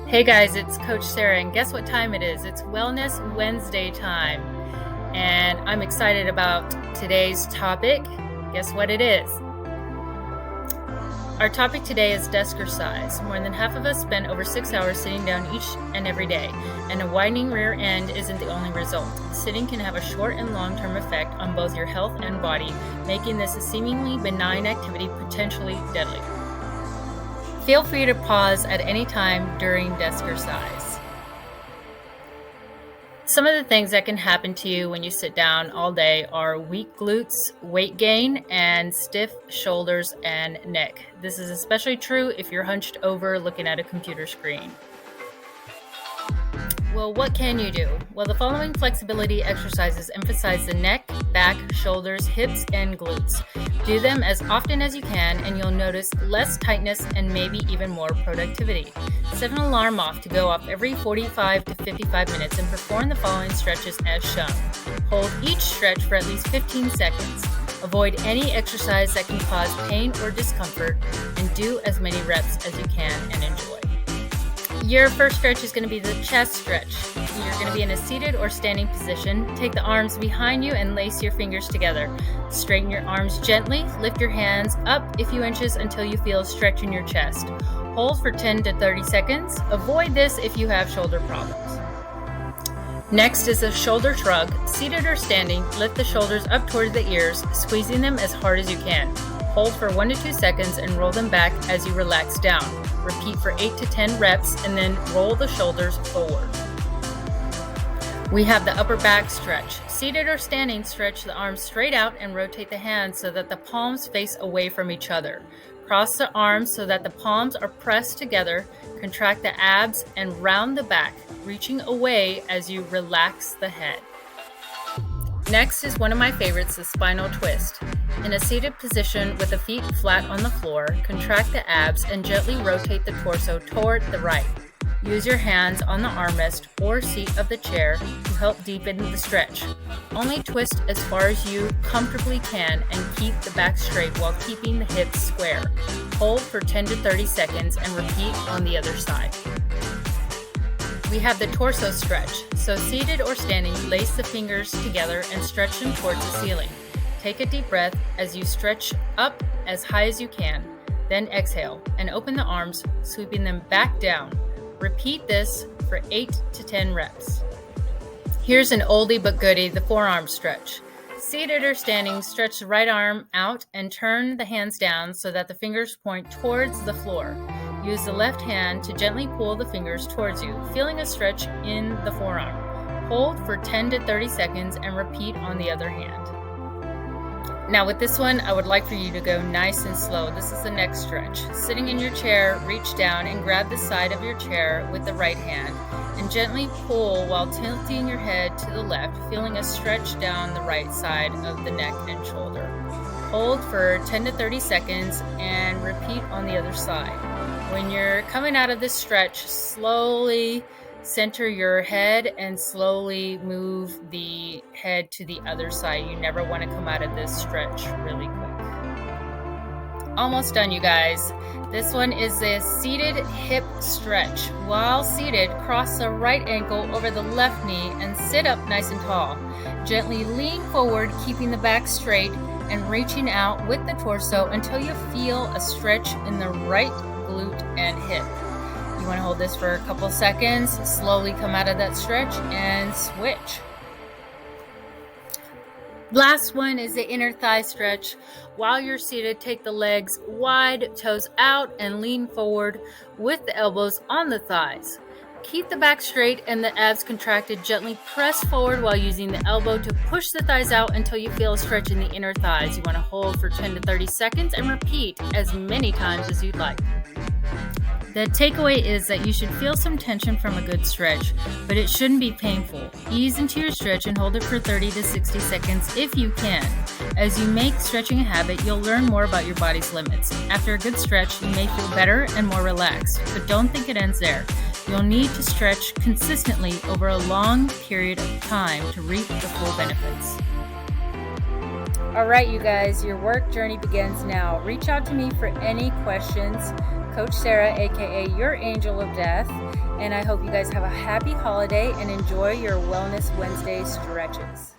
Hey guys, it's Coach Sara, and guess what time it is? It's Wellness Wednesday time, and I'm excited about today's topic. Guess what it is? Our topic today is Deskercise. More than half of us spend over 6 hours sitting down each and every day, and a widening rear end isn't the only result. Sitting can have a short and long-term effect on both your health and body, making this a seemingly benign activity potentially deadly. Feel free to pause at any time during Deskercise. Some of the things that can happen to you when you sit down all day are weak glutes, weight gain, and stiff shoulders and neck. This is especially true if you're hunched over looking at a computer screen. Well, what can you do? Well, the following flexibility exercises emphasize the neck, back, shoulders, hips, and glutes. Do them as often as you can, and you'll notice less tightness and maybe even more productivity. Set an alarm off to go off every 45 to 55 minutes and perform the following stretches as shown. Hold each stretch for at least 15 seconds. Avoid any exercise that can cause pain or discomfort, and do as many reps as you can and enjoy. Your first stretch is going to be the chest stretch. You're going to be in a seated or standing position. Take the arms behind you and lace your fingers together. Straighten your arms gently. Lift your hands up a few inches until you feel a stretch in your chest. Hold for 10 to 30 seconds. Avoid this if you have shoulder problems. Next is a shoulder shrug. Seated or standing, lift the shoulders up towards the ears, squeezing them as hard as you can. Hold for 1 to 2 seconds and roll them back as you relax down. Repeat for 8 to 10 reps and then roll the shoulders forward. We have the upper back stretch. Seated or standing, stretch the arms straight out and rotate the hands so that the palms face away from each other. Cross the arms so that the palms are pressed together. Contract the abs and round the back, reaching away as you relax the head. Next is one of my favorites, the spinal twist. In a seated position with the feet flat on the floor, contract the abs and gently rotate the torso toward the right. Use your hands on the armrest or seat of the chair to help deepen the stretch. Only twist as far as you comfortably can and keep the back straight while keeping the hips square. Hold for 10 to 30 seconds and repeat on the other side. We have the torso stretch. So seated or standing, lace the fingers together and stretch them towards the ceiling. Take a deep breath as you stretch up as high as you can. Then exhale and open the arms, sweeping them back down. Repeat this for 8 to 10 reps. Here's an oldie but goodie, the forearm stretch. Seated or standing, stretch the right arm out and turn the hands down so that the fingers point towards the floor. Use the left hand to gently pull the fingers towards you, feeling a stretch in the forearm. Hold for 10 to 30 seconds and repeat on the other hand. Now with this one, I would like for you to go nice and slow. This is the neck stretch. Sitting in your chair, reach down and grab the side of your chair with the right hand and gently pull while tilting your head to the left, feeling a stretch down the right side of the neck and shoulder. Hold for 10 to 30 seconds and repeat on the other side. When you're coming out of this stretch, slowly center your head and slowly move the head to the other side. You never want to come out of this stretch really quick. Almost done, you guys. This one is a seated hip stretch. While seated, cross the right ankle over the left knee and sit up nice and tall. Gently lean forward, keeping the back straight and reaching out with the torso until you feel a stretch in the right glute and hip. You want to hold this for a couple seconds, slowly come out of that stretch and switch. Last one is the inner thigh stretch. While you're seated, take the legs wide, toes out, and lean forward with the elbows on the thighs. Keep the back straight and the abs contracted. Gently press forward while using the elbow to push the thighs out until you feel a stretch in the inner thighs. You want to hold for 10 to 30 seconds and repeat as many times as you'd like. The takeaway is that you should feel some tension from a good stretch, but it shouldn't be painful. Ease into your stretch and hold it for 30 to 60 seconds if you can. As you make stretching a habit, you'll learn more about your body's limits. After a good stretch, you may feel better and more relaxed, but don't think it ends there. You'll need to stretch consistently over a long period of time to reap the full benefits. All right, you guys, your work journey begins now. Reach out to me for any questions. Coach Sara, aka your Angel of Death, and I hope you guys have a happy holiday and enjoy your Wellness Wednesday stretches.